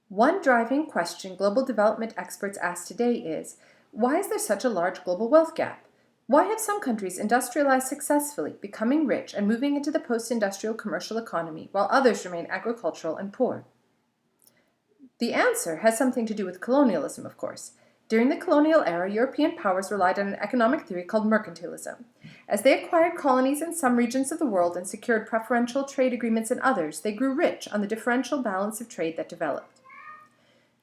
One driving question global development experts ask today is, why is there such a large global wealth gap? Why have some countries industrialized successfully, becoming rich and moving into the post-industrial commercial economy, while others remain agricultural and poor? The answer has something to do with colonialism, of course. During the colonial era, European powers relied on an economic theory called mercantilism. As they acquired colonies in some regions of the world and secured preferential trade agreements in others, they grew rich on the differential balance of trade that developed.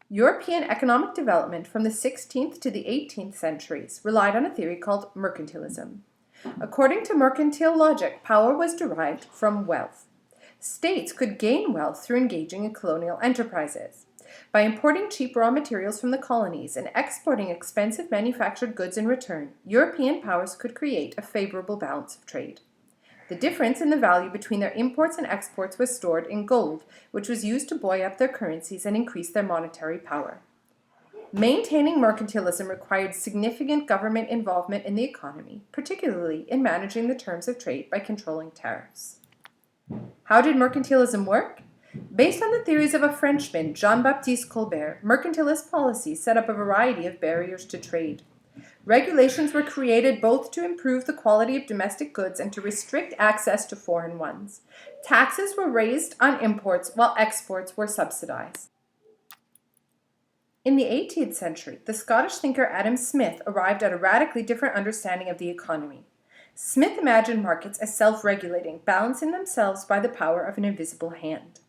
European economic development from the 16th to the 18th centuries relied on a theory called mercantilism. According to mercantile logic, power was derived from wealth. States could gain wealth through engaging in colonial enterprises. By importing cheap raw materials from the colonies and exporting expensive manufactured goods in return, European powers could create a favorable balance of trade. The difference in the value between their imports and exports was stored in gold, which was used to buoy up their currencies and increase their monetary power. Maintaining mercantilism required significant government involvement in the economy, particularly in managing the terms of trade by controlling tariffs. How did mercantilism work? Based on the theories of a Frenchman, Jean-Baptiste Colbert, mercantilist policies set up a variety of barriers to trade. Regulations were created both to improve the quality of domestic goods and to restrict access to foreign ones. Taxes were raised on imports while exports were subsidized. In the 18th century, the Scottish thinker Adam Smith arrived at a radically different understanding of the economy. Smith imagined markets as self-regulating, balancing themselves by the power of an invisible hand.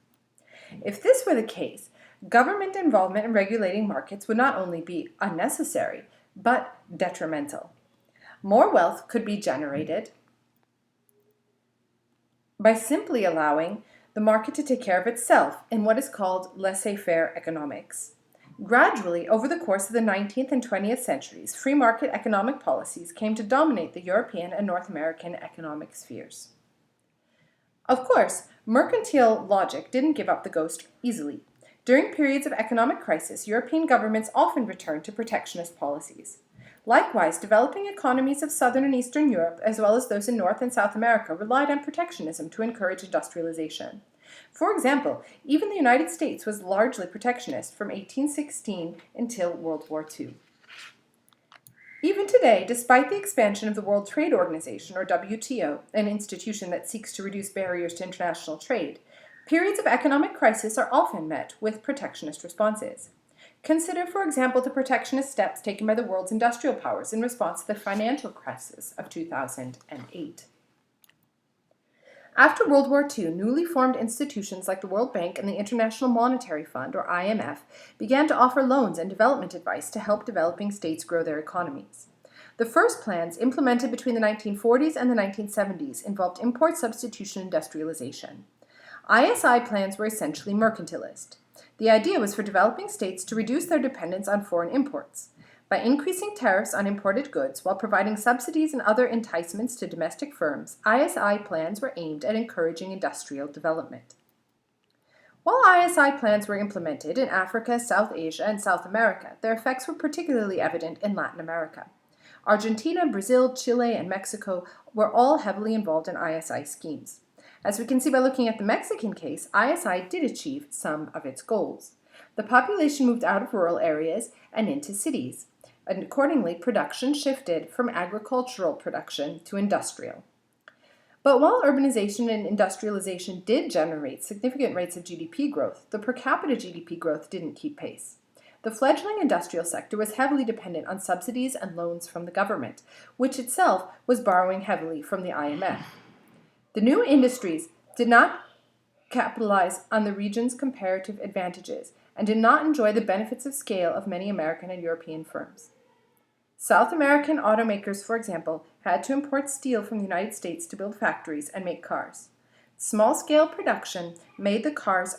If this were the case, government involvement in regulating markets would not only be unnecessary, but detrimental. More wealth could be generated by simply allowing the market to take care of itself in what is called laissez-faire economics. Gradually, over the course of the 19th and 20th centuries, free market economic policies came to dominate the European and North American economic spheres. Of course, mercantile logic didn't give up the ghost easily. During periods of economic crisis, European governments often returned to protectionist policies. Likewise, developing economies of Southern and Eastern Europe, as well as those in North and South America, relied on protectionism to encourage industrialization. For example, even the United States was largely protectionist from 1816 until World War II. Even today, despite the expansion of the World Trade Organization, or WTO, an institution that seeks to reduce barriers to international trade, periods of economic crisis are often met with protectionist responses. Consider, for example, the protectionist steps taken by the world's industrial powers in response to the financial crisis of 2008. After World War II, newly formed institutions like the World Bank and the International Monetary Fund, or IMF, began to offer loans and development advice to help developing states grow their economies. The first plans, implemented between the 1940s and the 1970s, involved import substitution industrialization. ISI plans were essentially mercantilist. The idea was for developing states to reduce their dependence on foreign imports. By increasing tariffs on imported goods while providing subsidies and other enticements to domestic firms, ISI plans were aimed at encouraging industrial development. While ISI plans were implemented in Africa, South Asia, and South America, their effects were particularly evident in Latin America. Argentina, Brazil, Chile, and Mexico were all heavily involved in ISI schemes. As we can see by looking at the Mexican case, ISI did achieve some of its goals. The population moved out of rural areas and into cities, and accordingly, production shifted from agricultural production to industrial. But while urbanization and industrialization did generate significant rates of GDP growth, the per capita GDP growth didn't keep pace. The fledgling industrial sector was heavily dependent on subsidies and loans from the government, which itself was borrowing heavily from the IMF. The new industries did not capitalize on the region's comparative advantages and did not enjoy the benefits of scale of many American and European firms. South American automakers, for example, had to import steel from the United States to build factories and make cars. Small-scale production made the cars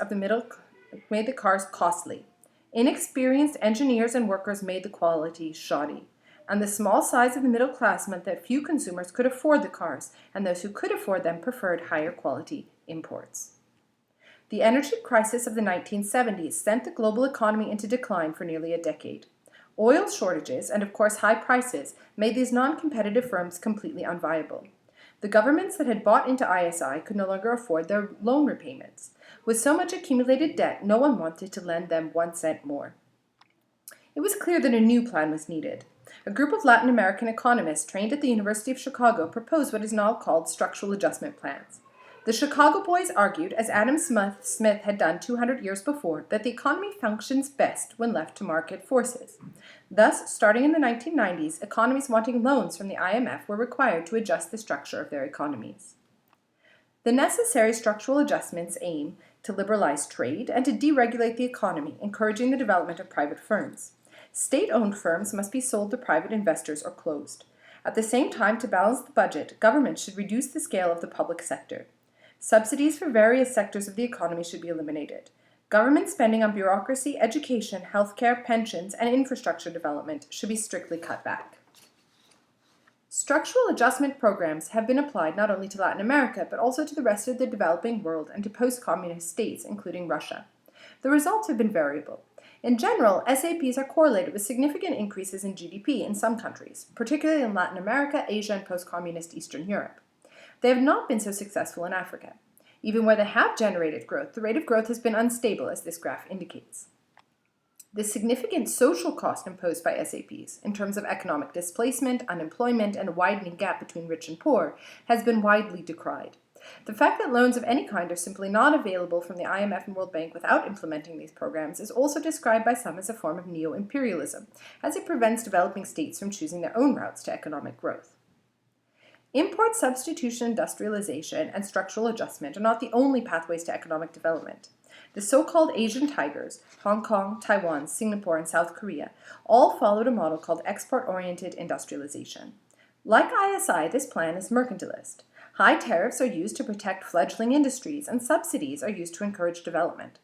costly. Inexperienced engineers and workers made the quality shoddy. And the small size of the middle class meant that few consumers could afford the cars, and those who could afford them preferred higher quality imports. The energy crisis of the 1970s sent the global economy into decline for nearly a decade. Oil shortages and, of course, high prices made these non-competitive firms completely unviable. The governments that had bought into ISI could no longer afford their loan repayments. With so much accumulated debt, no one wanted to lend them 1 cent more. It was clear that a new plan was needed. A group of Latin American economists trained at the University of Chicago proposed what is now called structural adjustment plans. The Chicago boys argued, as Adam Smith had done 200 years before, that the economy functions best when left to market forces. Thus, starting in the 1990s, economies wanting loans from the IMF were required to adjust the structure of their economies. The necessary structural adjustments aim to liberalize trade and to deregulate the economy, encouraging the development of private firms. State-owned firms must be sold to private investors or closed. At the same time, to balance the budget, governments should reduce the scale of the public sector. Subsidies for various sectors of the economy should be eliminated. Government spending on bureaucracy, education, healthcare, pensions, and infrastructure development should be strictly cut back. Structural adjustment programs have been applied not only to Latin America, but also to the rest of the developing world and to post-communist states, including Russia. The results have been variable. In general, SAPs are correlated with significant increases in GDP in some countries, particularly in Latin America, Asia, and post-communist Eastern Europe. They have not been so successful in Africa. Even where they have generated growth, the rate of growth has been unstable, as this graph indicates. The significant social cost imposed by SAPs, in terms of economic displacement, unemployment, and a widening gap between rich and poor, has been widely decried. The fact that loans of any kind are simply not available from the IMF and World Bank without implementing these programs is also described by some as a form of neo-imperialism, as it prevents developing states from choosing their own routes to economic growth. Import substitution, industrialization, and structural adjustment are not the only pathways to economic development. The so-called Asian tigers, Hong Kong, Taiwan, Singapore, and South Korea, all followed a model called export-oriented industrialization. Like ISI, this plan is mercantilist. High tariffs are used to protect fledgling industries, and subsidies are used to encourage development.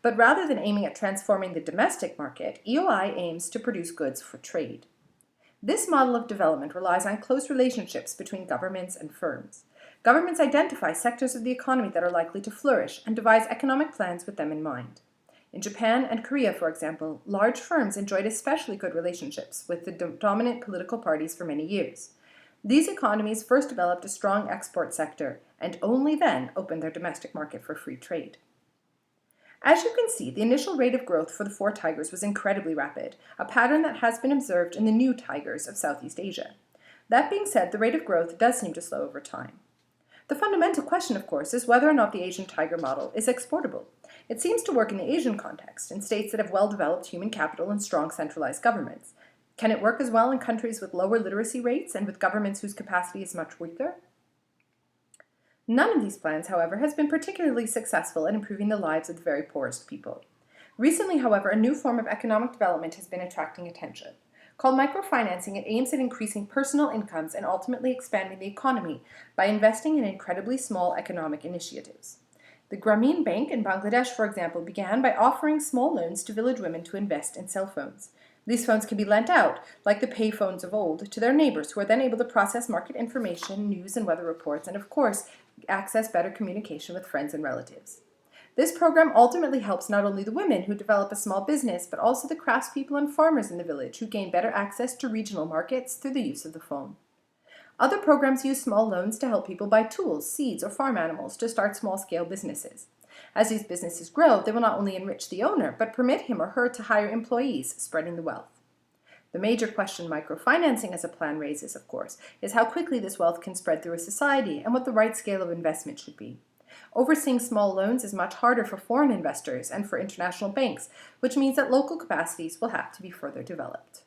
But rather than aiming at transforming the domestic market, EOI aims to produce goods for trade. This model of development relies on close relationships between governments and firms. Governments identify sectors of the economy that are likely to flourish and devise economic plans with them in mind. In Japan and Korea, for example, large firms enjoyed especially good relationships with the dominant political parties for many years. These economies first developed a strong export sector and only then opened their domestic market for free trade. As you can see, the initial rate of growth for the four tigers was incredibly rapid, a pattern that has been observed in the new tigers of Southeast Asia. That being said, the rate of growth does seem to slow over time. The fundamental question, of course, is whether or not the Asian tiger model is exportable. It seems to work in the Asian context, in states that have well-developed human capital and strong centralized governments. Can it work as well in countries with lower literacy rates and with governments whose capacity is much weaker? None of these plans, however, has been particularly successful in improving the lives of the very poorest people. Recently, however, a new form of economic development has been attracting attention. Called microfinancing, it aims at increasing personal incomes and ultimately expanding the economy by investing in incredibly small economic initiatives. The Grameen Bank in Bangladesh, for example, began by offering small loans to village women to invest in cell phones. These phones can be lent out, like the pay phones of old, to their neighbors who are then able to process market information, news and weather reports, and of course, access better communication with friends and relatives. This program ultimately helps not only the women who develop a small business, but also the craftspeople and farmers in the village who gain better access to regional markets through the use of the phone. Other programs use small loans to help people buy tools, seeds, or farm animals to start small-scale businesses. As these businesses grow, they will not only enrich the owner, but permit him or her to hire employees, spreading the wealth. The major question microfinancing as a plan raises, of course, is how quickly this wealth can spread through a society and what the right scale of investment should be. Overseeing small loans is much harder for foreign investors and for international banks, which means that local capacities will have to be further developed.